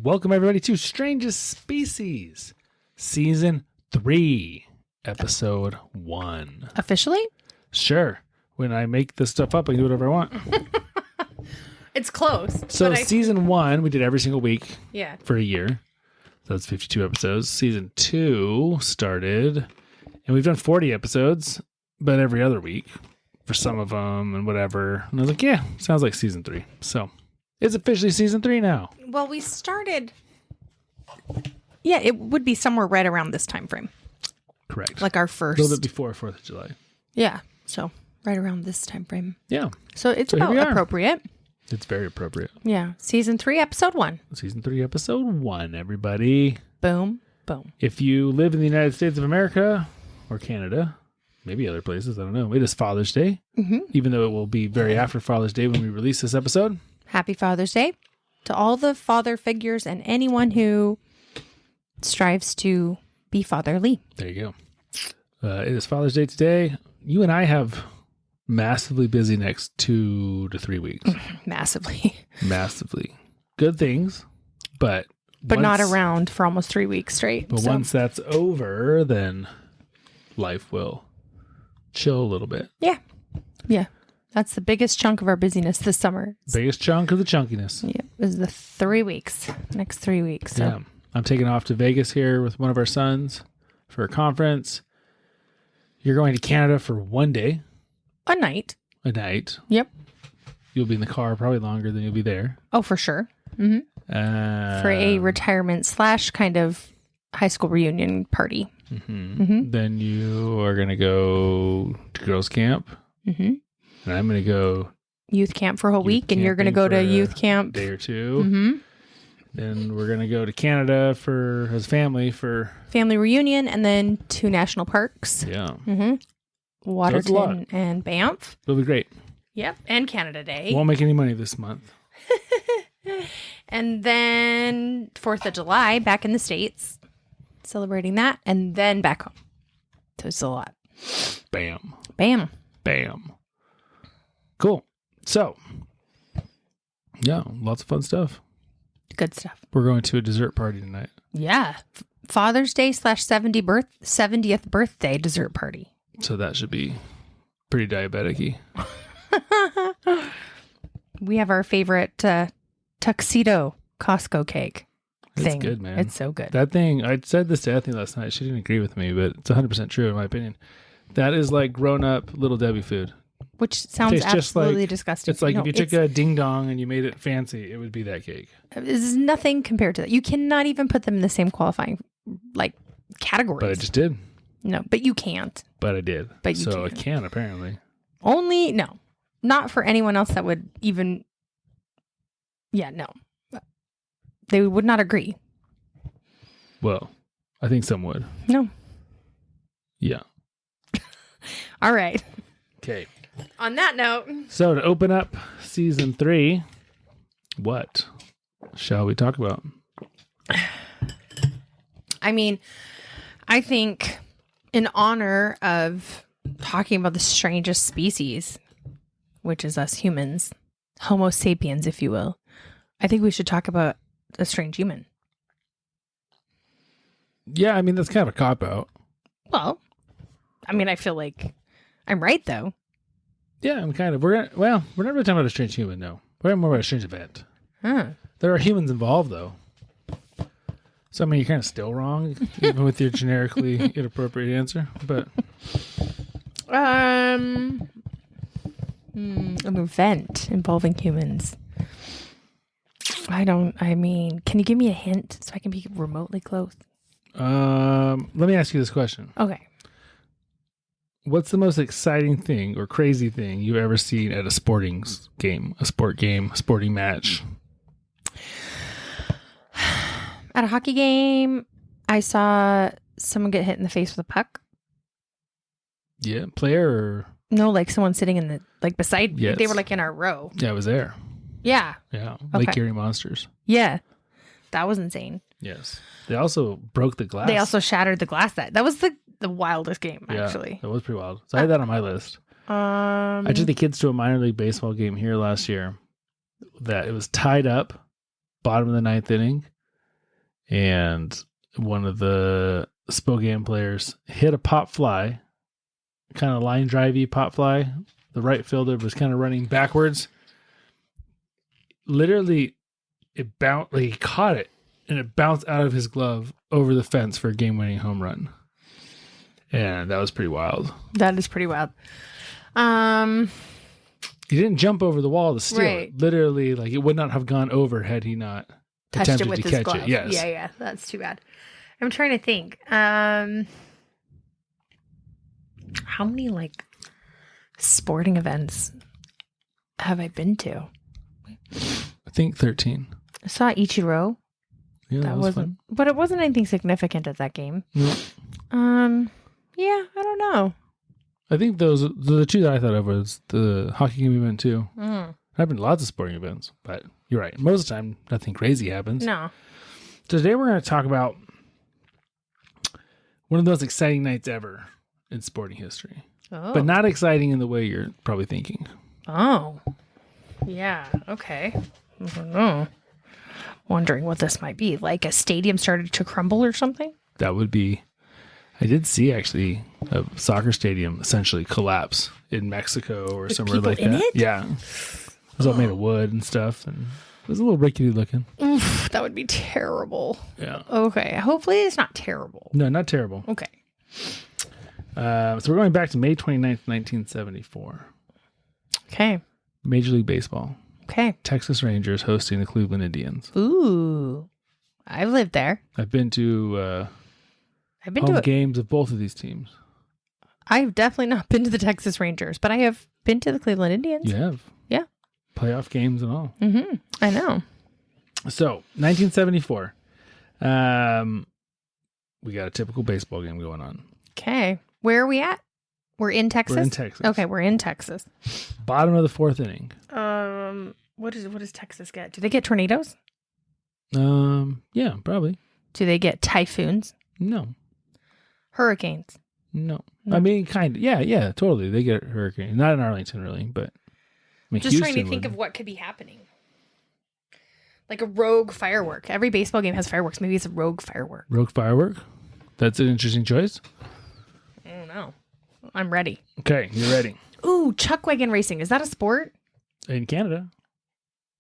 Welcome, everybody, to Strangest Species, Season 3, Episode 1. Officially? Sure. When I make this stuff up, I can do whatever I want. It's close. So, Season 1, we did every single week for a year. So that's 52 episodes. Season 2 started, and we've done 40 episodes, but every other week for some of them and whatever. And I was like, yeah, sounds like Season 3. So, it's officially Season 3 now. Well, we started... Yeah, it would be somewhere right around this time frame. Correct. Like our first... A little bit before 4th of July. Yeah, so right around this time frame. Yeah. So it's about appropriate. It's very appropriate. Yeah. Season 3, Episode 1. Season 3, Episode 1, everybody. Boom, boom. If you live in the United States of America or Canada, maybe other places, I don't know. It is Father's Day, even though it will be very after Father's Day when we release this episode. Happy Father's Day to all the father figures and anyone who strives to be fatherly. There you go. It is Father's Day today. You and I have massively busy next 2 to 3 weeks. Massively. Good things, but not around for almost 3 weeks straight. But once that's over, then life will chill a little bit. Yeah. Yeah. That's the biggest chunk of our busyness this summer. Biggest chunk of the chunkiness. Yeah. It was the 3 weeks. Next 3 weeks. So. Yeah. I'm taking off to Vegas here with one of our sons for a conference. You're going to Canada for one day. A night. Yep. You'll be in the car probably longer than you'll be there. Oh, for sure. Mm-hmm. For a retirement / kind of high school reunion party. Then you are going to go to girls camp. And I'm going to go youth camp for a whole week, and you're going to go to youth camp day or two. Then we're going to go to Canada as family for family reunion, and then 2 national parks. Yeah. Waterton and Banff. It'll be great. Yep. And Canada Day. Won't make any money this month. And then 4th of July back in the States, celebrating that, and then back home. So it's a lot. Bam. Cool. So, yeah, lots of fun stuff. Good stuff. We're going to a dessert party tonight. Yeah. Father's Day / 70th birthday dessert party. So that should be pretty diabetic-y. We have our favorite tuxedo Costco cake thing. It's good, man. It's so good. That thing, I said this to Ethne last night. She didn't agree with me, but it's 100% true in my opinion. That is like grown-up Little Debbie food. Which sounds absolutely disgusting. It's like if you took a ding-dong and you made it fancy, it would be that cake. This is nothing compared to that. You cannot even put them in the same qualifying categories. But I just did. No, but you can't. But I did. But you so can. I can, apparently. Not for anyone else that would even... Yeah, no. They would not agree. Well, I think some would. No. Yeah. All right. Okay. On that note. So to open up Season 3, what shall we talk about? I mean, I think in honor of talking about the strangest species, which is us humans, Homo sapiens, if you will, I think we should talk about a strange human. Yeah, I mean, that's kind of a cop-out. Well, I mean, I feel like I'm right, though. Yeah, I'm kind of. We're not really talking about a strange human, no. We're talking more about a strange event. There are humans involved, though. So, I mean, you're kind of still wrong, even with your generically inappropriate answer. But an event involving humans. Can you give me a hint so I can be remotely close? Let me ask you this question. Okay. What's the most exciting thing or crazy thing you've ever seen at a sporting match? At a hockey game, I saw someone get hit in the face with a puck. Yeah, player or... No, like someone sitting in beside... Yes. They were in our row. Yeah, I was there. Yeah. Yeah, Okay. Lake Erie Monsters. Yeah. That was insane. Yes. They also broke the glass. They also shattered the glass. That was the wildest game, actually. Yeah, that was pretty wild. So I had that on my list. I took the kids to a minor league baseball game here last year that it was tied up, bottom of the 9th inning. and one of the Spokane players hit a pop fly, kind of line drivey pop fly. The right fielder was kind of running backwards. Literally, it bounced. Like, he caught it, and it bounced out of his glove over the fence for a game-winning home run. And that was pretty wild. That is pretty wild. He didn't jump over the wall to steal right. it. Literally, like, it would not have gone over had he not touched attempted it with to his catch glove. it. Yes. Yeah. That's too bad. I'm trying to think. How many like sporting events have I been to? I think 13. I saw Ichiro. Yeah, that was fun. But it wasn't anything significant at that game. No. Yeah, I don't know. I think those the two that I thought of was the hockey game we went to. I've been to lots of sporting events, but you're right. Most of the time, nothing crazy happens. No. Today we're going to talk about one of the most exciting nights ever in sporting history. Oh. But not exciting in the way you're probably thinking. Oh. Yeah, okay. I don't know. Wondering what this might be. Like a stadium started to crumble or something? That would be... I did see, actually, a soccer stadium essentially collapse in Mexico or With somewhere like that. in it? Yeah. It was all made of wood and stuff, and it was a little rickety looking. Oof, that would be terrible. Yeah. Okay. Hopefully it's not terrible. No, not terrible. Okay. So we're going back to May 29th, 1974. Okay. Major League Baseball. Okay. Texas Rangers hosting the Cleveland Indians. Ooh. I've lived there. I've been to home games of both of these teams. I've definitely not been to the Texas Rangers, but I have been to the Cleveland Indians. You have? Yeah. Playoff games and all. Mm-hmm. I know. So, 1974. We got a typical baseball game going on. Okay. Where are we at? We're in Texas? We're in Texas. Okay, we're in Texas. Bottom of the fourth inning. What does Texas get? Do they get tornadoes? Yeah, probably. Do they get typhoons? No. Hurricanes? No. I mean, kind of. Yeah, totally. They get hurricane. Not in Arlington, really, but I mean, just trying to think of what could be happening. Like a rogue firework. Every baseball game has fireworks. Maybe it's a rogue firework. Rogue firework? That's an interesting choice. I don't know. I'm ready. Okay, you're ready. Ooh, chuck wagon racing. Is that a sport? In Canada.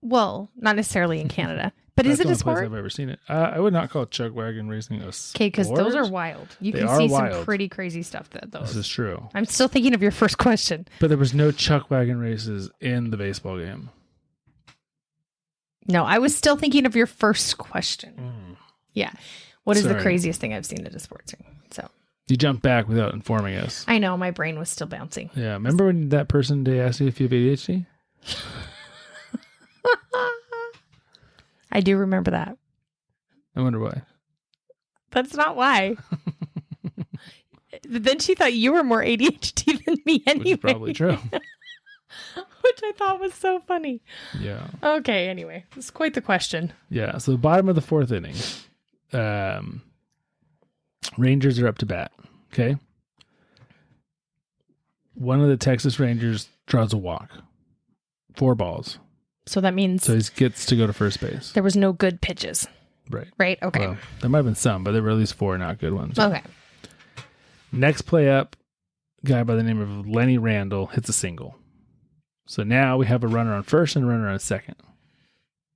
Well, not necessarily in Canada. But is it a sport? I've ever seen it. I would not call chuck wagon racing a sport. Okay, because those are wild. You can see some pretty crazy stuff that those. This is true. I'm still thinking of your first question. But there was no chuck wagon races in the baseball game. No, I was still thinking of your first question. Yeah. What is the craziest thing I've seen at a sports ring? So you jumped back without informing us. I know, my brain was still bouncing. Yeah. Remember when that person they asked you if you have ADHD? I do remember that. I wonder why. That's not why. Then she thought you were more ADHD than me anyway. Which is probably true. Which I thought was so funny. Yeah. Okay, anyway. It's quite the question. Yeah. So the bottom of the fourth inning. Rangers are up to bat. Okay. One of the Texas Rangers draws a walk. 4 balls. So that means... So he gets to go to first base. There was no good pitches. Right. Right? Okay. Well, there might have been some, but there were at least 4 not good ones. Okay. Next play up, guy by the name of Lenny Randall hits a single. So now we have a runner on first and a runner on second.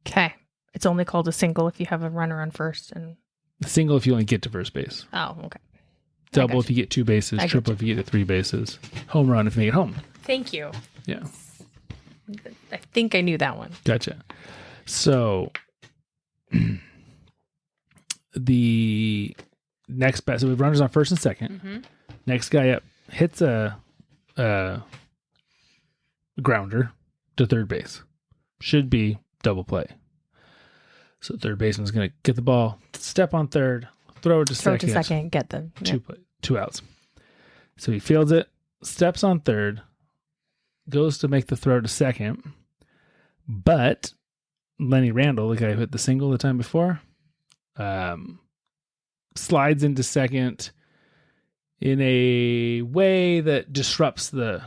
Okay. It's only called a single if you have a runner on first. And a single if you only get to first base. Oh, okay. Double if you get 2 bases. Triple if you get to 3 bases. Home run if you make it home. Thank you. Yeah. I think I knew that one. Gotcha. So the next bat, so we have runners on first and second. Mm-hmm. Next guy up hits a grounder to third base. Should be double play. So third baseman's going to get the ball, step on third, throw it to second. Get them. Two outs. So he fields it, steps on third, goes to make the throw to second, but Lenny Randall, the guy who hit the single the time before, slides into second in a way that disrupts the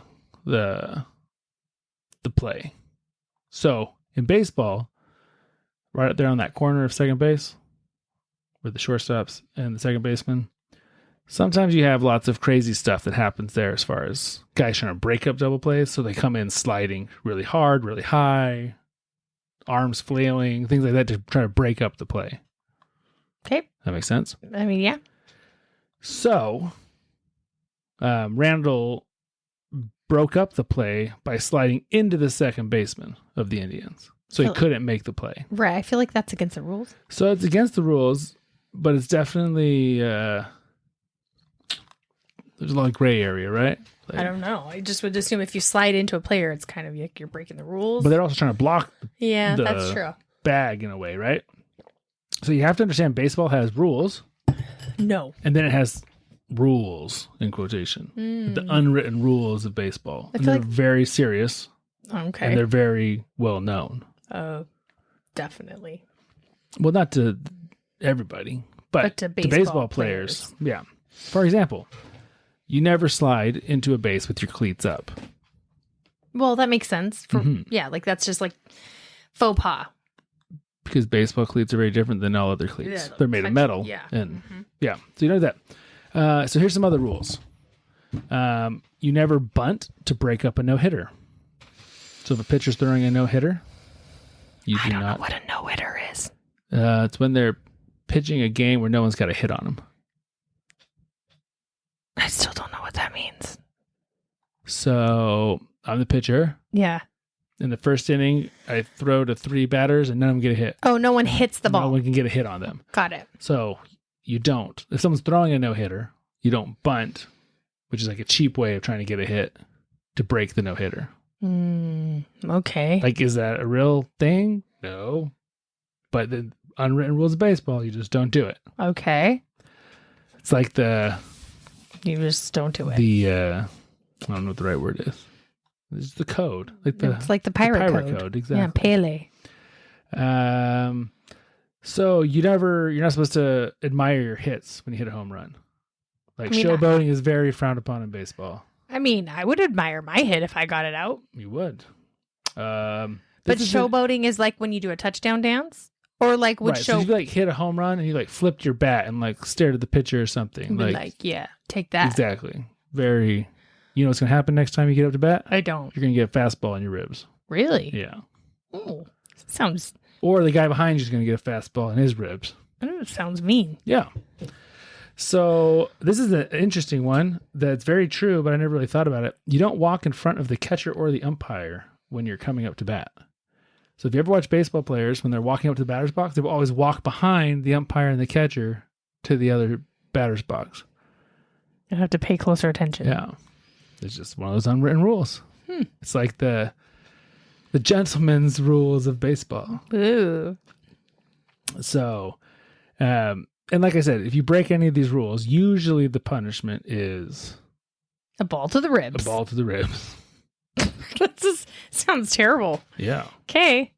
play. So in baseball, right up there on that corner of second base, with the shortstops and the second baseman. Sometimes you have lots of crazy stuff that happens there as far as guys trying to break up double plays. So they come in sliding really hard, really high, arms flailing, things like that to try to break up the play. Okay. That makes sense? I mean, yeah. So Randall broke up the play by sliding into the second baseman of the Indians. So he couldn't make the play. Right. I feel like that's against the rules. So it's against the rules, but it's definitely... there's a lot of gray area, right? Like, I don't know. I just would assume if you slide into a player, it's kind of like you're breaking the rules. But they're also trying to block the that's true. Bag in a way, right? So you have to understand baseball has rules. No. And then it has rules, in quotation. The unwritten rules of baseball. And they're very serious. Okay. And they're very well known. Oh, definitely. Well, not to everybody, but to baseball players. Yeah. For example... You never slide into a base with your cleats up. Well, that makes sense. Yeah, like that's just like faux pas. Because baseball cleats are very different than all other cleats. Yeah, they're made of metal. Yeah. And yeah, so you know that. So here's some other rules. You never bunt to break up a no-hitter. So if a pitcher's throwing a no-hitter, you do not. I don't know what a no-hitter is. It's when they're pitching a game where no one's got a hit on them. I still don't know what that means. So I'm the pitcher. Yeah. In the first inning, I throw to 3 batters and none of them get a hit. Oh, no one hits the ball. No one can get a hit on them. Got it. So you don't. If someone's throwing a no-hitter, you don't bunt, which is like a cheap way of trying to get a hit to break the no-hitter. Okay. Like, is that a real thing? No. But the unwritten rules of baseball, you just don't do it. Okay. It's like you just don't do it. I don't know what the right word is. It's the code. It's like the pirate code. Exactly. Yeah, Pele. So you're not supposed to admire your hits when you hit a home run. Like showboating is very frowned upon in baseball. I mean, I would admire my hit if I got it out. You would. But showboating is like when you do a touchdown dance? Or like would So you hit a home run and you flipped your bat and stared at the pitcher or something. Yeah, take that. Exactly. Very. You know what's gonna happen next time you get up to bat? I don't. You're gonna get a fastball in your ribs. Really? Yeah. Oh, sounds. Or the guy behind you is gonna get a fastball in his ribs. Sounds mean. Yeah. So this is an interesting one that's very true, but I never really thought about it. You don't walk in front of the catcher or the umpire when you're coming up to bat. So if you ever watch baseball players, when they're walking up to the batter's box, they will always walk behind the umpire and the catcher to the other batter's box. You have to pay closer attention. Yeah. It's just one of those unwritten rules. It's like the gentleman's rules of baseball. Ooh. So, and like I said, if you break any of these rules, usually the punishment is... a ball to the ribs. A ball to the ribs. That just sounds terrible. Yeah. Okay.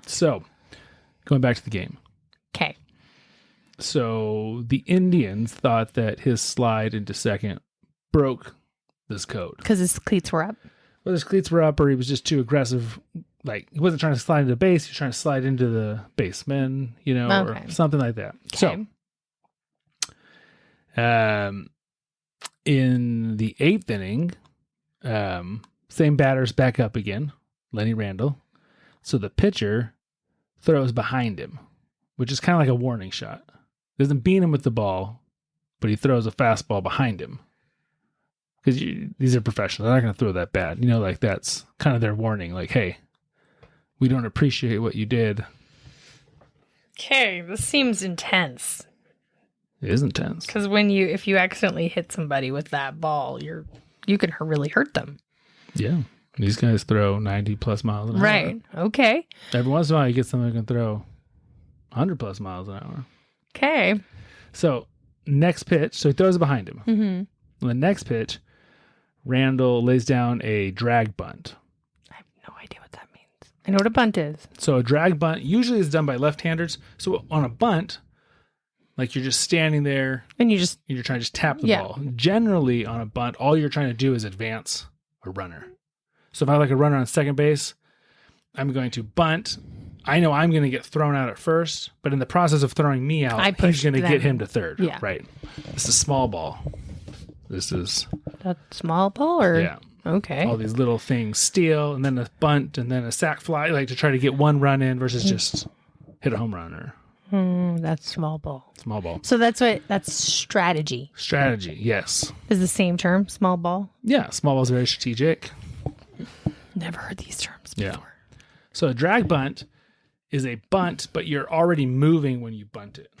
So, going back to the game. Okay. So, the Indians thought that his slide into second broke this code. Because his cleats were up? Well, his cleats were up, or he was just too aggressive. Like, he wasn't trying to slide into the base, he was trying to slide into the baseman, or something like that. Okay. So, in the 8th inning, same batter's back up again, Lenny Randall. So the pitcher throws behind him, which is kind of like a warning shot. Doesn't beat him with the ball, but he throws a fastball behind him. Because these are professionals. They're not going to throw that bad. That's kind of their warning. Like, hey, we don't appreciate what you did. Okay, this seems intense. It is intense. Because if you accidentally hit somebody with that ball, you can really hurt them. Yeah. These guys throw 90 plus miles an hour. Right. Okay. Every once in a while, you get someone who can throw 100 plus miles an hour. Okay. So, next pitch. So, he throws it behind him. Mm-hmm. The next pitch, Randall lays down a drag bunt. I have no idea what that means. I know what a bunt is. So, a drag bunt usually is done by left-handers. So, on a bunt, you're just standing there. And you're trying to just tap the ball. Generally, on a bunt, all you're trying to do is advance a runner. So if I have a runner on second base, I'm going to bunt I know I'm going to get thrown out at first, but in the process of throwing me out, he's going to get him to third. Yeah. Right. This is small ball. This is... That small ball? Or? Yeah. Okay. All these little things, steal, and then a bunt, and then a sac fly, like to try to get one run in versus just hit a home run. That's small ball. Small ball. So that's strategy. Strategy, yes. Is the same term, small ball? Yeah, small ball is very strategic. Never heard these terms before. Yeah. So a drag bunt is a bunt, but you're already moving when you bunt it.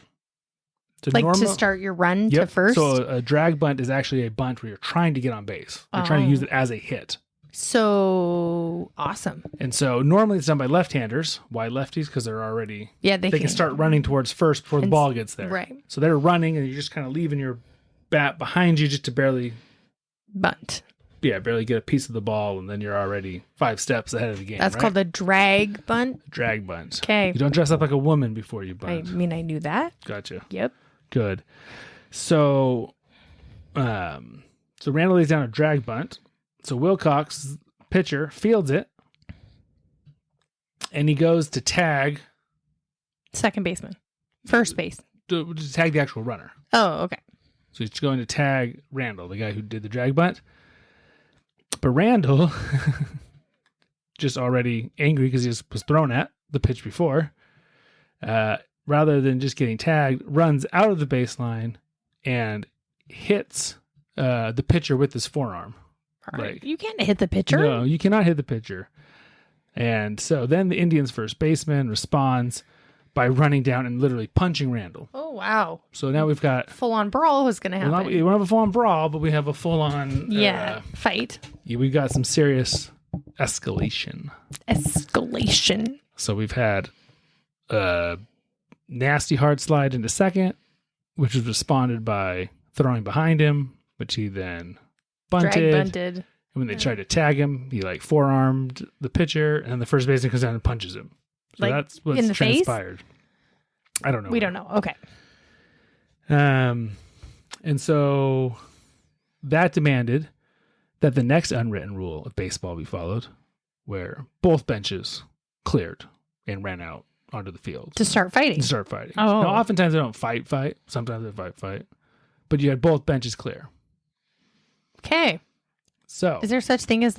To start your run to first? So a drag bunt is actually a bunt where you're trying to get on base. You're trying to use it as a hit. So awesome. And so normally it's done by left-handers. Why lefties? Because they're already... Yeah, they can start running towards first before the ball gets there. Right. So they're running and you're just kind of leaving your bat behind you just to barely... Bunt. Yeah, barely get a piece of the ball, and then you're already 5 steps ahead of the game. That's called a drag bunt? Drag bunt. Okay. You don't dress up like a woman before you bunt. I mean, I knew that. Gotcha. Yep. Good. So, Randall lays down a drag bunt. So Wilcox, pitcher, fields it, and he goes to tag... Second baseman. First base. To tag the actual runner. Oh, okay. So he's going to tag Randall, the guy who did the drag bunt. But Randall, just already angry because he was thrown at the pitch before, rather than just getting tagged, runs out of the baseline and hits the pitcher with his forearm. Like, you can't hit the pitcher? No, you cannot hit the pitcher. And so then the Indians' first baseman responds by running down and literally punching Randall. Oh, wow. So now we've got... Full-on brawl is going to happen. We don't have a full-on brawl, but we have a full-on... fight. Yeah, we've got some serious escalation. So we've had a nasty hard slide into second, which was responded by throwing behind him, which he then bunted. Drag bunted. And when they tried to tag him, he forearmed the pitcher, and the first baseman comes down and punches him. So that's what's in the transpired. Face? I don't know. We don't know. Okay. And so that demanded that the next unwritten rule of baseball be followed, where both benches cleared and ran out onto the field. To start fighting. Oh. Now, oftentimes they don't fight. Sometimes they fight. But you had both benches clear. Okay. So. Is there such thing as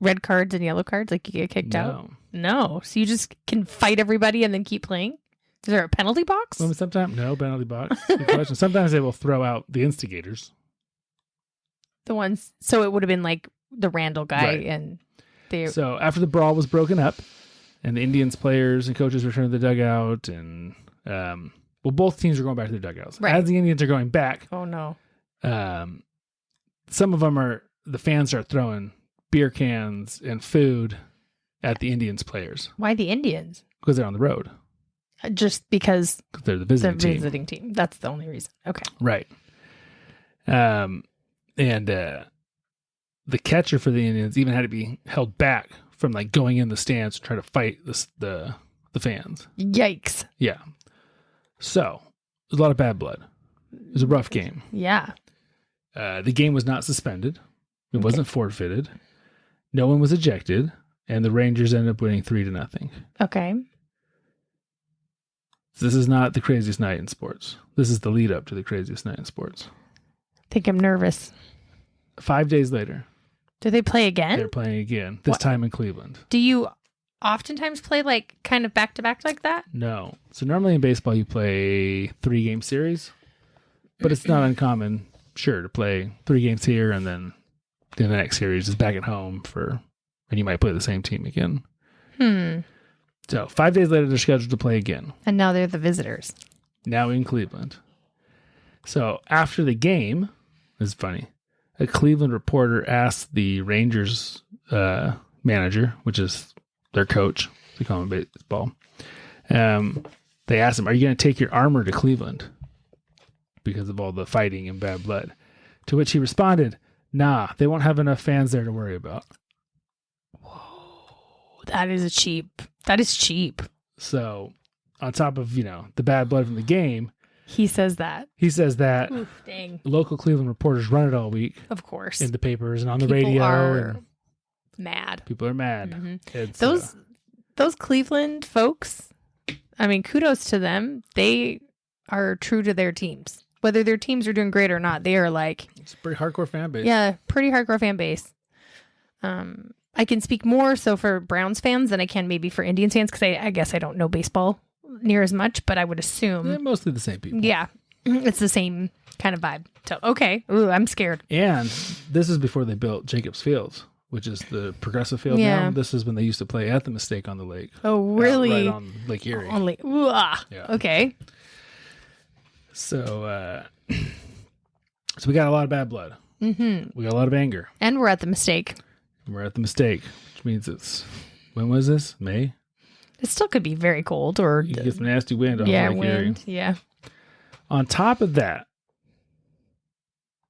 red cards and yellow cards? You get kicked out? No. So you just can fight everybody and then keep playing? Is there a penalty box? Sometimes, no penalty box. Good question. Sometimes they will throw out the instigators. The ones, so it would have been the Randall guy, right. And they. So after the brawl was broken up, and the Indians players and coaches returned to the dugout, and both teams are going back to their dugouts. Right. As the Indians are going back, oh no, some of them the fans start throwing beer cans and food at the Indians players. Why the Indians? Because they're on the road. Just because they're the visiting team. That's the only reason. Okay. Right. And the catcher for the Indians even had to be held back from going in the stands to try to fight the fans. Yikes. Yeah. So there's a lot of bad blood. It was a rough game. Yeah. The game was not suspended. It wasn't forfeited. No one was ejected, and the Rangers ended up winning 3-0. Okay. This is not the craziest night in sports. This is the lead up to the craziest night in sports. I think I'm nervous. 5 days later. Do they play again? They're playing again, this time in Cleveland. Do you oftentimes play kind of back-to-back like that? No. So normally in baseball you play 3-game series, but it's not uncommon, to play 3 games here and then the next series is back at home and you might play the same team again. So 5 days later, they're scheduled to play again. And now they're the visitors. Now in Cleveland. So after the game, this is funny, a Cleveland reporter asked the Rangers manager, which is their coach, they call him baseball. They asked him, "Are you going to take your armor to Cleveland because of all the fighting and bad blood?" To which he responded, "Nah, they won't have enough fans there to worry about." That is cheap. So, on top of, the bad blood from the game, he says that. Oof, dang. Local Cleveland reporters run it all week. Of course. In the papers and on the radio. Mad. People are mad. Mm-hmm. those Cleveland folks, I mean, kudos to them. They are true to their teams. Whether their teams are doing great or not, they are like... It's a pretty hardcore fan base. Yeah, pretty hardcore fan base. I can speak more so for Browns fans than I can maybe for Indians fans, because I guess I don't know baseball near as much, but I would assume... They're mostly the same people. Yeah, it's the same kind of vibe. So, okay. Ooh, I'm scared. And this is before they built Jacobs Field, which is the progressive field now. This is when they used to play at the Mistake on the lake. Oh, really? Right on Lake Erie. Yeah. Okay. So we got a lot of bad blood. Mm-hmm. We got a lot of anger. And we're at the Mistake. We're at the Mistake, which means it's... When was this? May? It still could be very cold or... You get some nasty wind on Lake Erie. Yeah. On top of that,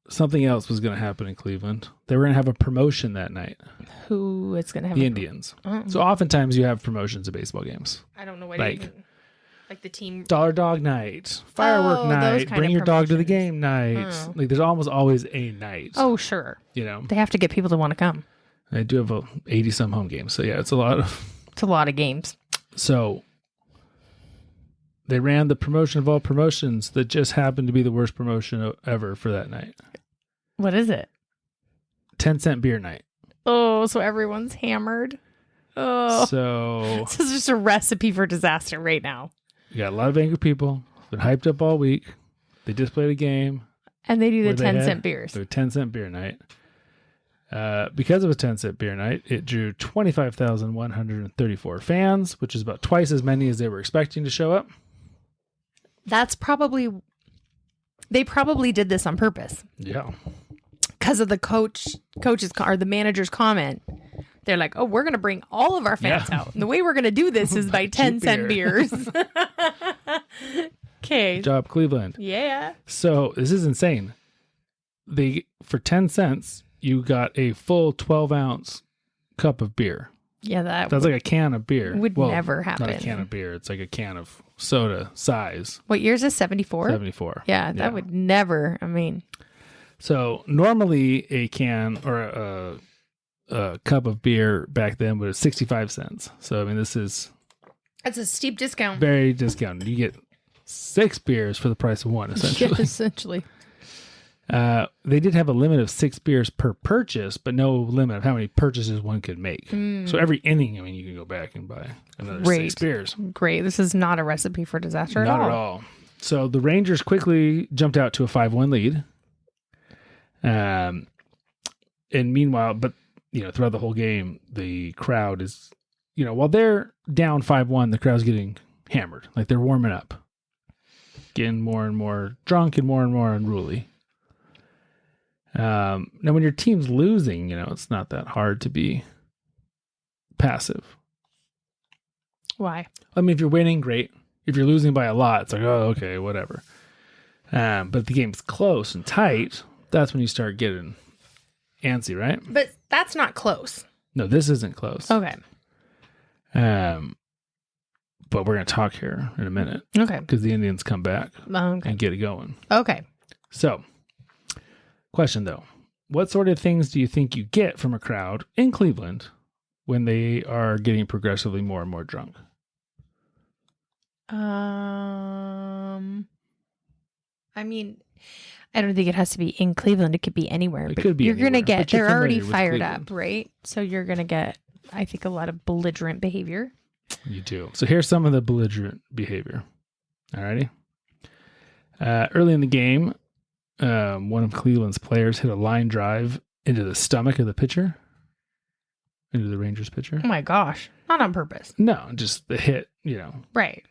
something else was going to happen in Cleveland. They were going to have a promotion that night. Who is going to have the Indians? So oftentimes you have promotions at baseball games. I don't know what like the team Dollar Dog Night, Firework Night, Bring Your Dog to the Game Night. Like there's almost always a night. Oh, sure. You know, they have to get people to want to come. They do have 80 some home games, so yeah, it's a lot of games. So they ran the promotion of all promotions that just happened to be the worst promotion ever for that night. What is it? 10-cent beer night. Oh, so everyone's hammered. Oh, so this is just a recipe for disaster right now. You got a lot of angry people. Been hyped up all week. They just played a game. And they do the 10-cent beers. They're 10-cent beer night. Because it was 10-cent beer night, it drew 25,134 fans, which is about twice as many as they were expecting to show up. That's probably... They probably did this on purpose. Yeah. Because of the coach's or the manager's comment. They're like, oh, we're going to bring all of our fans out. And the way we're going to do this is by 10-cent beers. Okay. Good job, Cleveland. Yeah. So this is insane. For 10 cents, you got a full 12-ounce cup of beer. Yeah, that's like a can of beer. Would never happen. Not a can of beer. It's like a can of soda size. What year is this? 74? 74. Yeah, that would never. I mean. So normally a can or a cup of beer back then was 65 cents. So, I mean, that's a steep discount. Very discounted. You get 6 beers for the price of one, essentially. Yeah, essentially. They did have a limit of 6 beers per purchase, but no limit of how many purchases one could make. So every inning, I mean, you can go back and buy another 6 beers. Great. This is not a recipe for disaster Not at all. So the Rangers quickly jumped out to a 5-1 lead. And meanwhile, but throughout the whole game, the crowd is, while they're down 5-1, the crowd's getting hammered. Like they're warming up, getting more and more drunk and more unruly. Now, when your team's losing, it's not that hard to be passive. Why? I mean, if you're winning, great. If you're losing by a lot, it's like, oh, okay, whatever. But if the game's close and tight, that's when you start getting antsy, right? But that's not close. No, this isn't close. Okay. But we're going to talk here in a minute. Okay. Because the Indians come back and get it going. Okay. So, question though. What sort of things do you think you get from a crowd in Cleveland when they are getting progressively more and more drunk? I mean, I don't think it has to be in Cleveland. It could be anywhere. It could be you're going to get, they're already fired Cleveland. up, right? So you're going to get, I think, a lot of belligerent behavior. You do. So here's some of the belligerent behavior. Alrighty. Early in the game, one of Cleveland's players hit a line drive into the stomach of the pitcher, into the Rangers pitcher. Oh my gosh. Not on purpose. No, just the hit, Right.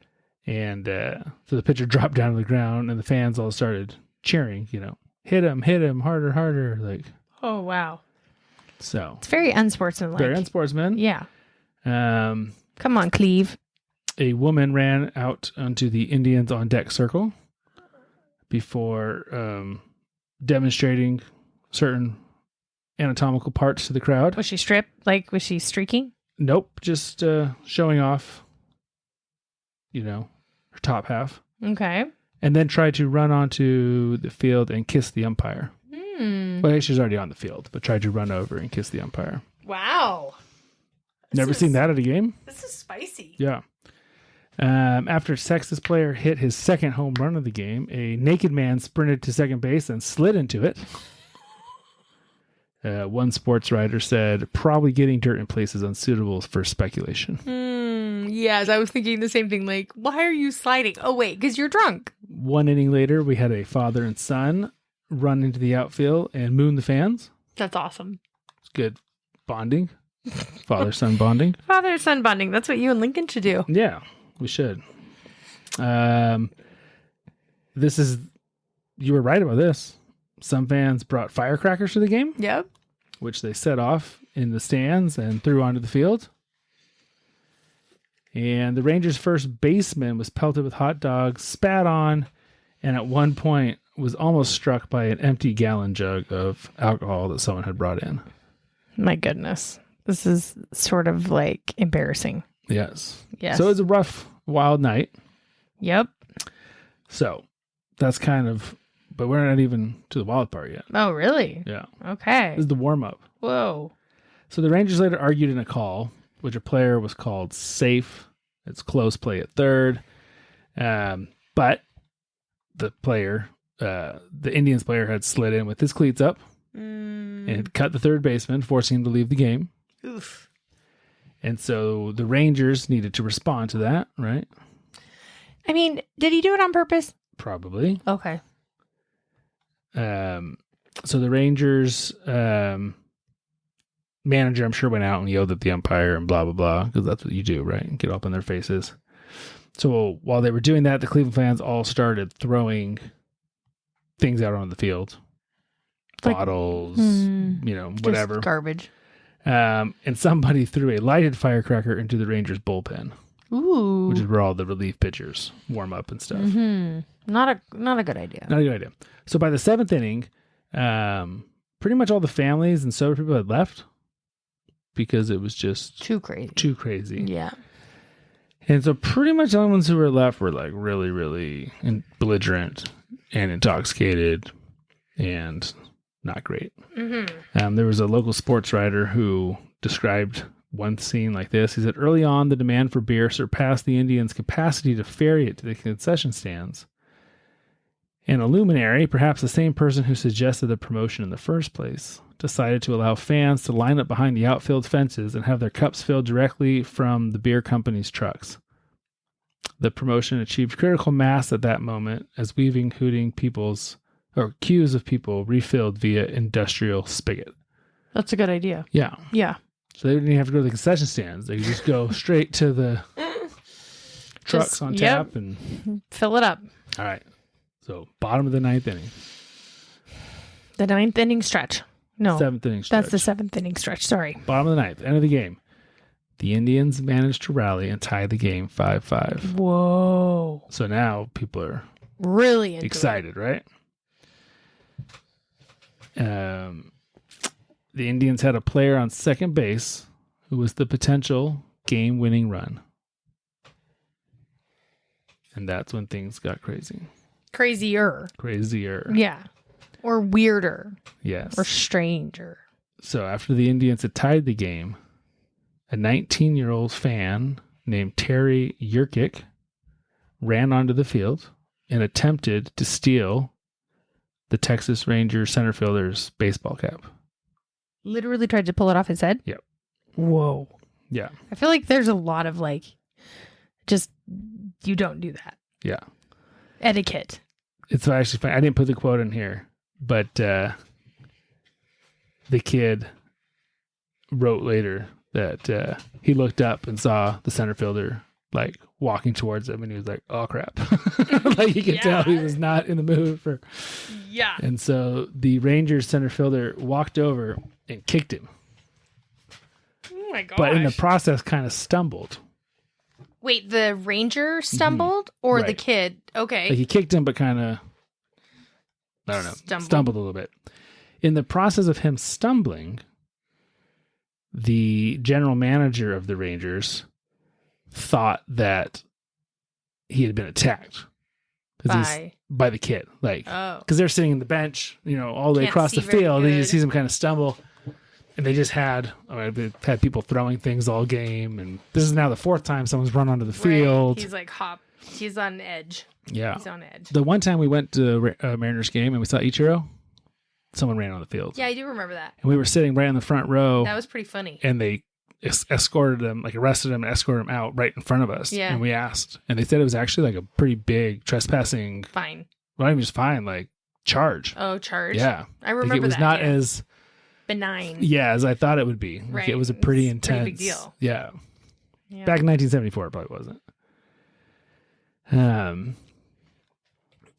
And so the pitcher dropped down to the ground and the fans all started cheering, hit him, harder. Like, oh, wow. So it's very unsportsmanlike. Very unsportsman. Yeah. Come on, Cleve. A woman ran out onto the Indians on deck circle before demonstrating certain anatomical parts to the crowd. Was she stripped? Like, was she streaking? Nope. Just showing off, her top half. Okay. And then tried to run onto the field and kiss the umpire. Well, she's already on the field, but tried to run over and kiss the umpire. Wow. Never seen that at a game? This is spicy. Yeah. After a Texas player hit his second home run of the game, a naked man sprinted to second base and slid into it. One sports writer said, probably getting dirt in places unsuitable for speculation. Yes, I was thinking the same thing. Like, why are you sliding? Oh, wait, because you're drunk. One inning later, we had a father and son run into the outfield and moon the fans. That's awesome. It's good bonding. Father-son bonding. Father-son bonding. That's what you and Lincoln should do. Yeah, we should. You were right about this. Some fans brought firecrackers to the game. Yep. Which they set off in the stands and threw onto the field. And the Rangers' first baseman was pelted with hot dogs, spat on, and at one point was almost struck by an empty gallon jug of alcohol that someone had brought in. My goodness. This is sort of like embarrassing. Yes. Yes. So it was a rough, wild night. Yep. So that's kind of, but we're not even to the wild part yet. Oh, really? Yeah. Okay. This is the warm-up. Whoa. So the Rangers later argued in a call, which a player was called safe. It's close play at third. But the player, the Indians player, had slid in with his cleats up and had cut the third baseman, forcing him to leave the game. Oof. And so the Rangers needed to respond to that, right? I mean, did he do it on purpose? Probably. Okay. So the Rangers manager, I'm sure, went out and yelled at the umpire and blah, blah, blah, because that's what you do, right? Get up in their faces. So while they were doing that, the Cleveland fans all started throwing things out on the field. Like, bottles, whatever. Just garbage. And somebody threw a lighted firecracker into the Rangers bullpen. Ooh. Which is where all the relief pitchers warm up and stuff. Mm-hmm. Not a good idea. Not a good idea. So by the seventh inning, pretty much all the families and sober people had left because it was just too crazy. Too crazy. Yeah. And so pretty much the only ones who were left were like really, really belligerent and intoxicated and not great. Mm-hmm. There was a local sports writer who described one scene like this. He said, early on, the demand for beer surpassed the Indians' capacity to ferry it to the concession stands. And a luminary, perhaps the same person who suggested the promotion in the first place, decided to allow fans to line up behind the outfield fences and have their cups filled directly from the beer company's trucks. The promotion achieved critical mass at that moment as weaving, hooting queues of people refilled via industrial spigot. That's a good idea. Yeah. Yeah. So they didn't even have to go to the concession stands. They could just go straight to the trucks on tap and fill it up. All right. So bottom of the ninth inning. The ninth inning stretch. No. Seventh inning stretch. That's the seventh inning stretch. Sorry. Bottom of the ninth. End of the game. The Indians managed to rally and tie the game 5-5. Whoa. So now people are really excited, right? The Indians had a player on second base who was the potential game-winning run. And that's when things got crazy. Crazier. Yeah. Or weirder. Yes. Or stranger. So after the Indians had tied the game, a 19-year-old fan named Terry Yurkic ran onto the field and attempted to steal the Texas Rangers center fielder's baseball cap. Literally tried to pull it off his head? Yep. Whoa. Yeah. I feel like there's a lot of just, you don't do that. Yeah. Etiquette. It's actually funny. I didn't put the quote in here, but the kid wrote later that he looked up and saw the center fielder walking towards him, and he was like, "Oh crap!" You could tell he was not in the mood for. Yeah. And so the Rangers center fielder walked over and kicked him. Oh my gosh! But in the process, kind of stumbled. Wait, the Ranger stumbled or Right. the kid? Okay. He kicked him, but kind of, I don't know, stumbled a little bit. In the process of him stumbling, the general manager of the Rangers thought that he had been attacked by the kid, because they're sitting in the bench, all the way across the field, and he just sees him kind of stumble, And they just had, they've had people throwing things all game. And this is now the 4th time someone's run onto the field. He's like he's on edge. Yeah. He's on edge. The one time we went to a Mariners game and we saw Ichiro, someone ran on the field. Yeah, I do remember that. And we were sitting right in the front row. That was pretty funny. And they escorted him, like arrested him and escorted him out right in front of us. Yeah. And we asked. And they said it was actually like a pretty big trespassing. Fine. Not even just fine, like charge. Oh, charge. Yeah. I remember that. It was not as benign. Yeah, as I thought it would be. Like, right. it was a pretty intense. Pretty big deal. Yeah. Back in 1974, it probably wasn't.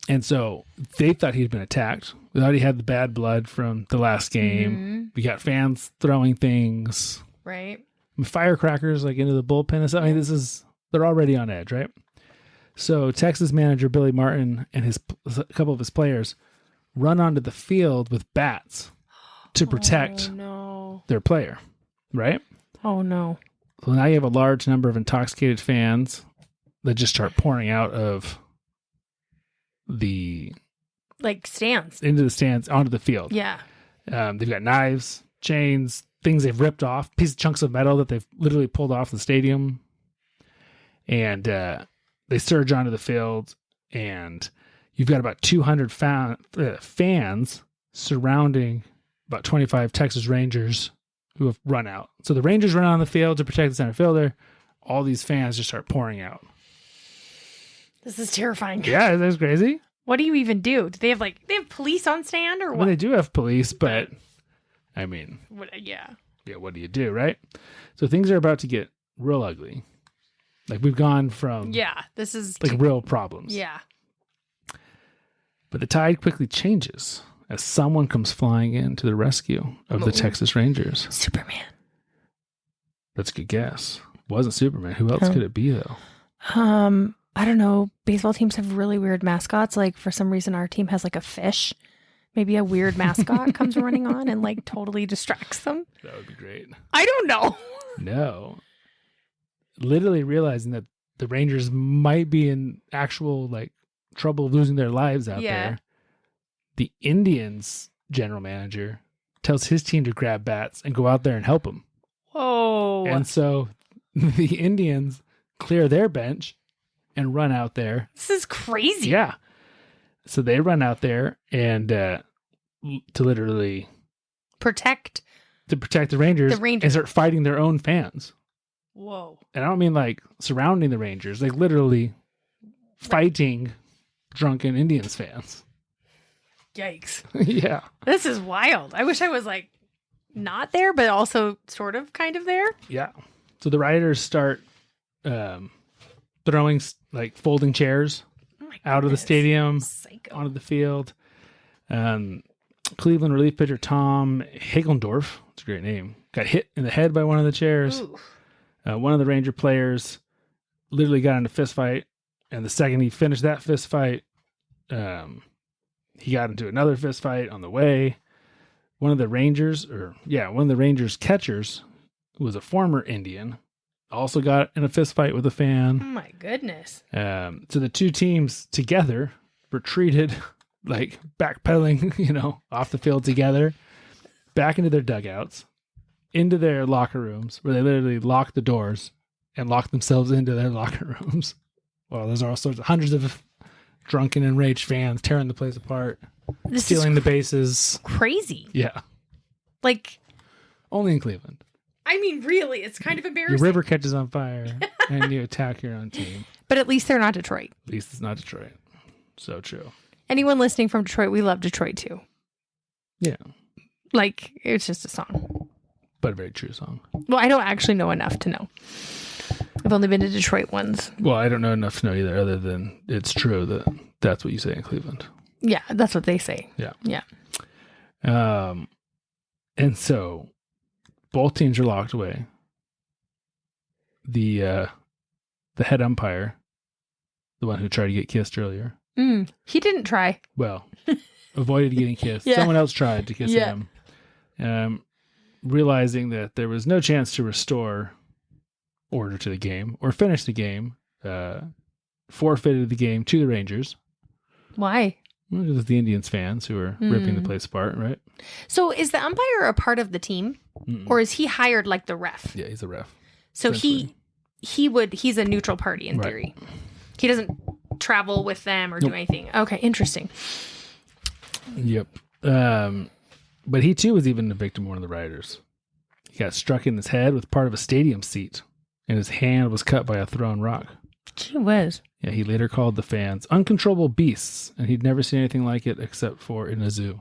And so they thought he'd been attacked. They thought he had the bad blood from the last game. Mm-hmm. We got fans throwing things. Right. Firecrackers like into the bullpen and stuff. I mean, they're already on edge, right? So Texas manager Billy Martin and a couple of his players run onto the field with bats to protect their player, right? Oh, no. So now you have a large number of intoxicated fans that just start pouring out of the... like stands. Into the stands, onto the field. Yeah. They've got knives, chains, things they've ripped off, chunks of metal that they've literally pulled off the stadium. And they surge onto the field, and you've got about 200 fans surrounding about 25 Texas Rangers who have run out. So the Rangers run on the field to protect the center fielder. All these fans just start pouring out. This is terrifying. Yeah, that's crazy. What do you even do? Do they have police on stand or what? Well, they do have police, but I mean, yeah, what do you do, right? So things are about to get real ugly. Like we've gone from this is like real problems. Yeah. But the tide quickly changes as someone comes flying in to the rescue of the Texas Rangers. Superman. That's a good guess. Wasn't Superman. Who else could it be though? I don't know. Baseball teams have really weird mascots. Like for some reason our team has like a fish. Maybe a weird mascot comes running on and like totally distracts them. That would be great. I don't know. No. Literally realizing that the Rangers might be in actual like trouble of losing their lives out there. The Indians general manager tells his team to grab bats and go out there and help them. Whoa. And so the Indians clear their bench and run out there. This is crazy. Yeah. So they run out there and to literally protect the Rangers and start fighting their own fans. Whoa. And I don't mean like surrounding the Rangers, like literally fighting drunken Indians fans. Yikes. Yeah. This is wild. I wish I was like not there, but also sort of kind of there. Yeah. So the rioters start throwing like folding chairs out of the stadium onto the field. Cleveland relief pitcher Tom Hagendorf, that's a great name, got hit in the head by one of the chairs. One of the Ranger players literally got in a fist fight, and the second he finished that fist fight, he got into another fist fight on the way. One of the Rangers catchers, who was a former Indian, also got in a fist fight with a fan. Oh my goodness. So the two teams together retreated, like backpedaling, off the field together, back into their dugouts, into their locker rooms, where they literally locked the doors and locked themselves into their locker rooms. Well, there's all sorts of hundreds of drunken, enraged fans tearing the place apart, stealing the bases. Crazy. Yeah. Like. Only in Cleveland. I mean, really, it's kind of embarrassing. Your river catches on fire and you attack your own team. But at least they're not Detroit. At least it's not Detroit. So true. Anyone listening from Detroit, we love Detroit too. Yeah. Like, it's just a song. But a very true song. Well, I don't actually know enough to know. I've only been to Detroit once. Well, I don't know enough to know either, other than it's true that that's what you say in Cleveland. Yeah, that's what they say. Yeah. Yeah. And so both teams are locked away. The head umpire, the one who tried to get kissed earlier. He didn't try. Well, avoided getting kissed. Yeah. Someone else tried to kiss him. Realizing that there was no chance to restore order to the game or finish the game, forfeited the game to the Rangers. Why? Well, it's the Indians fans who are ripping the place apart, right? So is the umpire a part of the team? Or is he hired like the ref? Yeah, he's a ref. So he's a neutral party in theory. He doesn't travel with them or do anything. Okay, interesting. Yep. But he too was even a victim of one of the rioters. He got struck in his head with part of a stadium seat, and his hand was cut by a thrown rock. Gee whiz. Yeah, he later called the fans uncontrollable beasts, and he'd never seen anything like it except for in a zoo.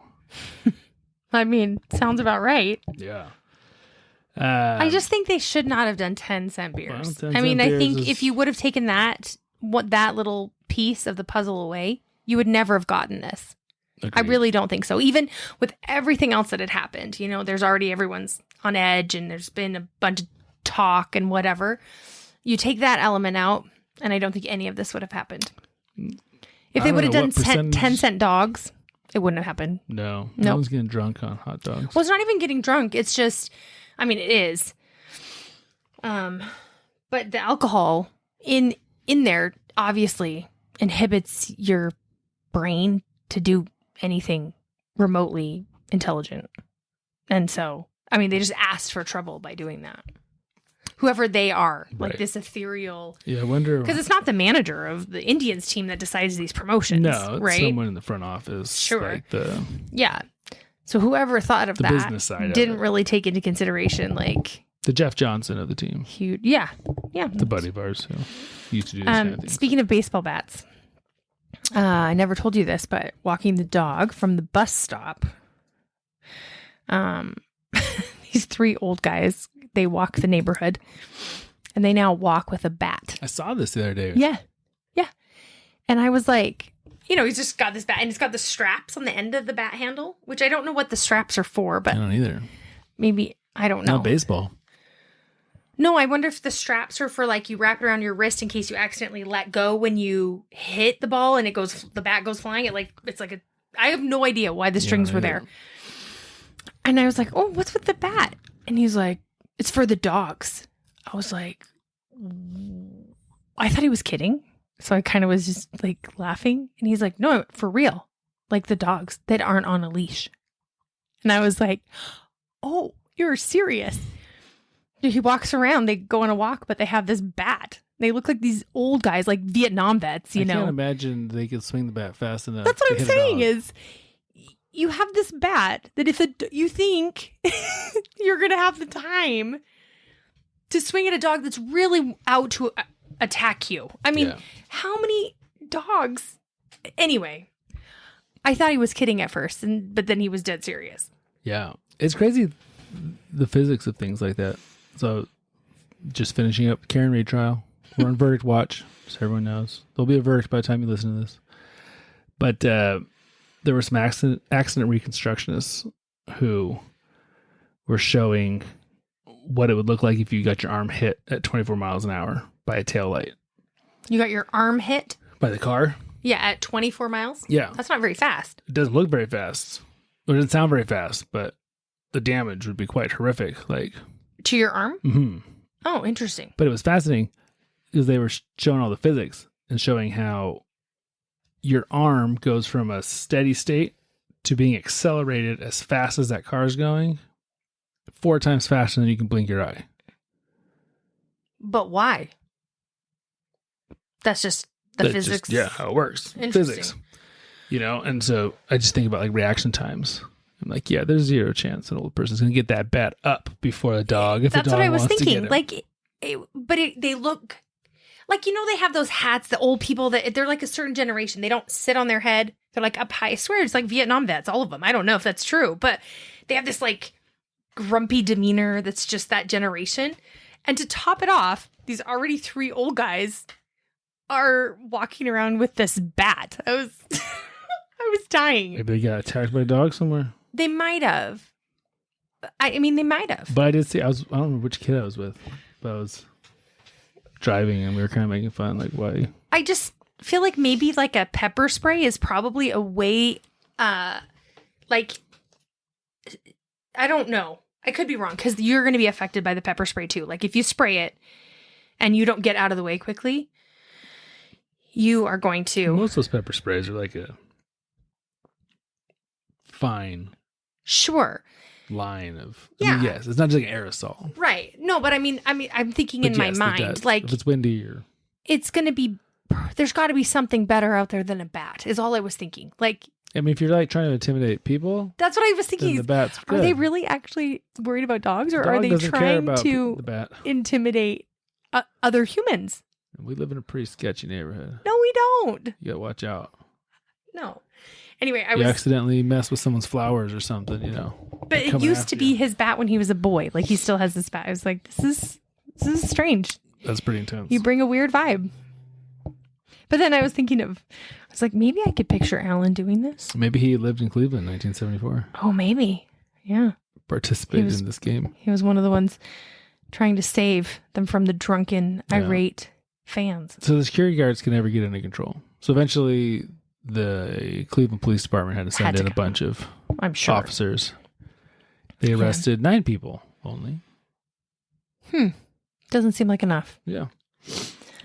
I mean, sounds about right. Yeah. I just think they should not have done 10-cent beers. Well, I mean, I think if you would have taken that little piece of the puzzle away, you would never have gotten this. Agreed. I really don't think so. Even with everything else that had happened, there's already everyone's on edge and there's been a bunch of talk and whatever. You take that element out, and I don't think any of this would have happened. If they would have done 10-cent dogs, it wouldn't have happened. No one's getting drunk on hot dogs. Well, it's not even getting drunk. It's just, I mean, it is. But the alcohol in there obviously inhibits your brain to do anything remotely intelligent. And so, I mean, they just asked for trouble by doing that. Whoever they are, like this ethereal. Yeah, I wonder. Because it's not the manager of the Indians team that decides these promotions. No, it's right? someone in the front office. Sure. Like yeah. So whoever thought of that business side didn't really take into consideration, like. The Jeff Johnson of the team. Huge. Yeah. Yeah. The buddy of ours who used to do this kind of thing. Speaking of baseball bats, I never told you this, but walking the dog from the bus stop, these 3 old guys, they walk the neighborhood and they now walk with a bat. I saw this the other day. Yeah. Yeah. And I was like, he's just got this bat and it's got the straps on the end of the bat handle, which I don't know what the straps are for, but I don't either. Maybe, I don't know. Not baseball. No, I wonder if the straps are for like you wrap it around your wrist in case you accidentally let go when you hit the ball and the bat goes flying. I have no idea why the strings were there. And I was like, oh, what's with the bat? And he's like, it's for the dogs. I was like, I thought he was kidding. So I kind of was just like laughing. And he's like, no, for real. Like the dogs that aren't on a leash. And I was like, oh, you're serious. He walks around, they go on a walk, but they have this bat. They look like these old guys, like Vietnam vets, I can't imagine they could swing the bat fast enough. That's what I'm saying is, you have this bat that if you think you're going to have the time to swing at a dog that's really out to attack you. I mean, how many dogs? Anyway, I thought he was kidding at first, but then he was dead serious. Yeah. It's crazy, the physics of things like that. So, just finishing up Karen Reed trial. We're on verdict watch, so everyone knows. There'll be a verdict by the time you listen to this. But there were some accident reconstructionists who were showing what it would look like if you got your arm hit at 24 miles an hour by a taillight. You got your arm hit? By the car? Yeah, at 24 miles? Yeah. That's not very fast. It doesn't look very fast. It doesn't sound very fast, but the damage would be quite horrific. Like to your arm? Mm-hmm. Oh, interesting. But it was fascinating because they were showing all the physics and showing how your arm goes from a steady state to being accelerated as fast as that car is going, 4 times faster than you can blink your eye. But why? That's just the physics. How it works. Physics. And so I just think about like reaction times. I'm like, there's 0 chance an old person's going to get that bat up before a dog. If that's the dog what I was wants thinking. To get Like, they look like, they have those hats, the old people that they're like a certain generation. They don't sit on their head. They're like up high. I swear it's like Vietnam vets, all of them. I don't know if that's true, but they have this like grumpy demeanor that's just that generation. And to top it off, these already 3 old guys are walking around with this bat. I was dying. Maybe they got attacked by a dog somewhere. They might have. I mean, they might have. But I did see, I don't remember which kid I was with, but I was driving and we were kind of making fun. Like, why? I just feel like maybe like a pepper spray is probably a way, like, I don't know. I could be wrong because you're going to be affected by the pepper spray too. Like if you spray it and you don't get out of the way quickly, you are going to. Most of those pepper sprays are like fine. Sure. Line of yeah. I mean, yes, it's not just like an aerosol. Right. No, but I mean I'm thinking in my mind, like if it's windy or it's gonna be there's gotta be something better out there than a bat, is all I was thinking. Like I mean, if you're like trying to intimidate people, that's what I was thinking. The bat's good. Are they really actually worried about dogs, or are they trying to intimidate other humans? We live in a pretty sketchy neighborhood. No, we don't. You gotta watch out. No. Anyway, you accidentally mess with someone's flowers or something, you know. But it used to be his bat when he was a boy. Like he still has this bat. I was like, this is strange. That's pretty intense. You bring a weird vibe. But then I was thinking I was like, maybe I could picture Alan doing this. Maybe he lived in Cleveland in 1974. Oh, maybe. Yeah. Participated in this game. He was one of the ones trying to save them from the drunken, irate fans. So the security guards can never get under control. So eventually the Cleveland Police Department had to send in a bunch of officers. They arrested 9 people only. Doesn't seem like enough. Yeah.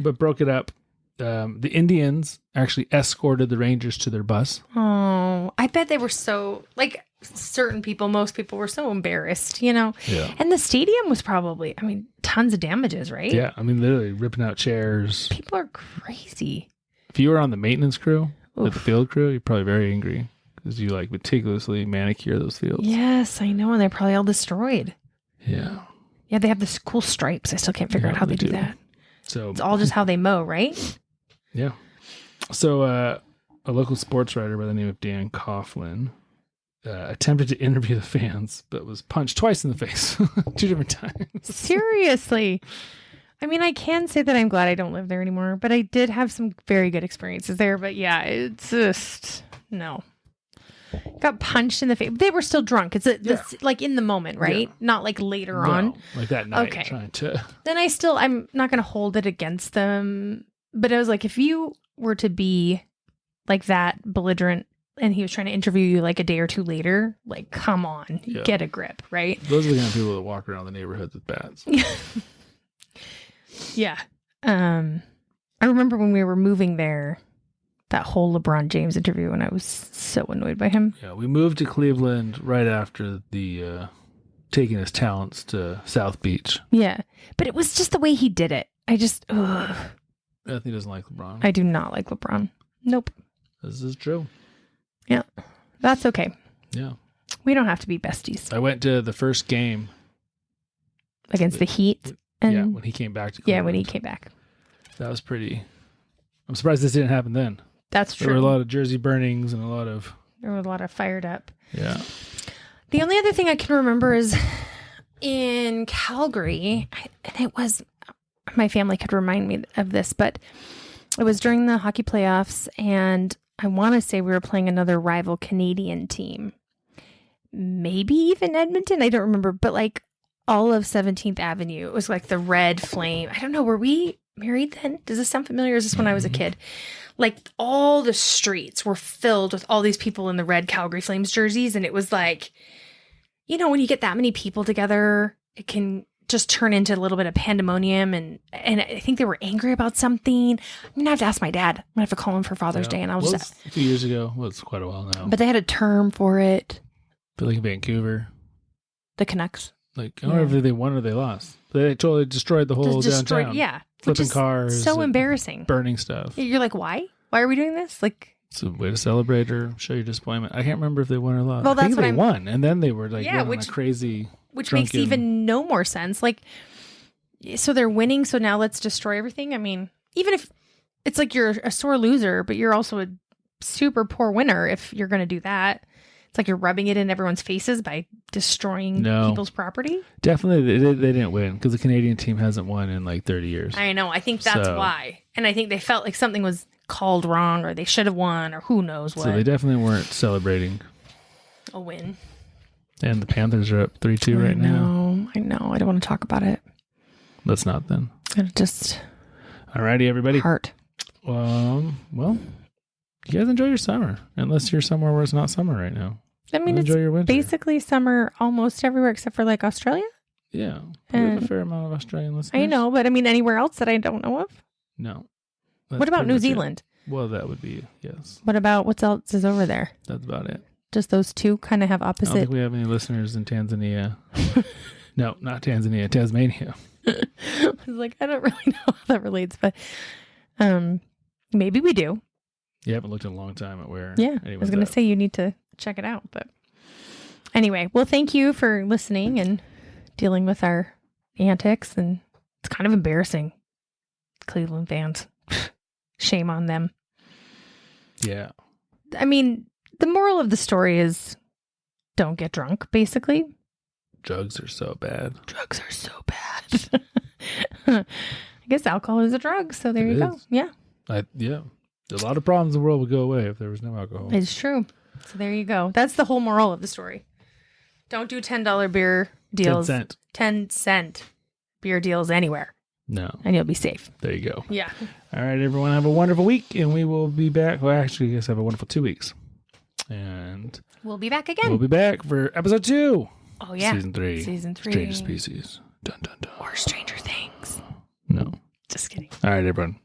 But broke it up. The Indians actually escorted the Rangers to their bus. Oh, I bet they were so, like, most people were so embarrassed, you know? Yeah. And the stadium was probably, I mean, tons of damages, right? Yeah. I mean, literally ripping out chairs. People are crazy. If you were on the maintenance crew, the field crew, you're probably very angry because you, like, meticulously manicure those fields. Yes, I know. And they're probably all destroyed. Yeah. Yeah, they have this cool stripes. I still can't figure out how they do that. So it's all just how they mow, right? Yeah. So a local sports writer by the name of Dan Coughlin attempted to interview the fans, but was punched twice in the face, 2 different times. Seriously. I mean, I can say that I'm glad I don't live there anymore, but I did have some very good experiences there. But yeah, it's just, no. Got punched in the face. They were still drunk. It's like in the moment, right? Yeah. Not like later on. Like that night. Okay. Trying to. Then I'm not going to hold it against them. But I was like, if you were to be like that belligerent and he was trying to interview you like a day or 2 later, like, come on, get a grip, right? Those are the kind of people that walk around the neighborhoods with bats. Yeah. I remember when we were moving there, that whole LeBron James interview, and I was so annoyed by him. Yeah, we moved to Cleveland right after the taking his talents to South Beach. Yeah, but it was just the way he did it. Bethany doesn't like LeBron. I do not like LeBron. Nope. This is true. Yeah, that's okay. Yeah. We don't have to be besties. I went to the first game. Against the Heat? And when he came back to Cleveland. Yeah, when he came back. That was pretty... I'm surprised this didn't happen then. That's true. There were a lot of jersey burnings and There were a lot of fired up. Yeah. The only other thing I can remember is in Calgary, and it was... My family could remind me of this, but it was during the hockey playoffs, and I want to say we were playing another rival Canadian team. Maybe even Edmonton. I don't remember, but like all of 17th Avenue, it was like the red flame. I don't know. Were we married then? Does this sound familiar? Or is this when I was a kid? Like all the streets were filled with all these people in the red Calgary Flames jerseys. And it was like, you know, when you get that many people together, it can just turn into a little bit of pandemonium. And I think they were angry about something. I'm going to have to ask my dad. I'm going to have to call him for Father's Day. And I'll just... A few years ago. Well, it's quite a while now. But they had a term for it. But like in Vancouver. The Canucks. Like, I don't know if they won or they lost. They totally destroyed the whole downtown. Yeah. Flipping cars. So embarrassing. Burning stuff. You're like, why? Why are we doing this? Like... It's a way to celebrate or show your disappointment. I can't remember if they won or lost. Well, I think they won. And then they were like on a crazy... Which makes even no more sense. Like, so they're winning, so now let's destroy everything? I mean, even if it's like you're a sore loser, but you're also a super poor winner if you're going to do that. It's like you're rubbing it in everyone's faces by destroying people's property. Definitely, they didn't win because the Canadian team hasn't won in like 30 years. I know. I think that's why. And I think they felt like something was called wrong or they should have won or who knows what. So they definitely weren't celebrating a win. And the Panthers are up 3-2 right now. I know. I don't want to talk about it. Let's not then. It just... Alrighty, everybody. Heart. Well, you guys enjoy your summer. Unless you're somewhere where it's not summer right now. I mean, it's basically summer almost everywhere except for like Australia. Yeah. We have a fair amount of Australian listeners. I know, but I mean, anywhere else that I don't know of? No. What about New Zealand? Well, that would be, yes. What else is over there? That's about it. Just those two kind of have I don't opposite. think we have any listeners in Tanzania. No, not Tanzania, Tasmania. I was like, I don't really know how that relates, but maybe we do. You haven't looked in a long time at where. Yeah, I was going to say you need to check it out. But anyway, well, thank you for listening and dealing with our antics. And it's kind of embarrassing. Cleveland fans. Shame on them. Yeah. I mean, the moral of the story is don't get drunk, basically. Drugs are so bad. Drugs are so bad. I guess alcohol is a drug, so there you go. Yeah. Yeah. A lot of problems in the world would go away if there was no alcohol. It's true. So there you go. That's the whole moral of the story. Don't do $10 beer deals. 10-cent beer deals anywhere. No. And you'll be safe. There you go. Yeah. All right, everyone. Have a wonderful week, and we will be back. Well, actually, I guess have a wonderful 2 weeks. And we'll be back again. We'll be back for episode 2. Oh, yeah. Season 3. Stranger Species. Dun, dun, dun. Or Stranger Things. No. Just kidding. All right, everyone.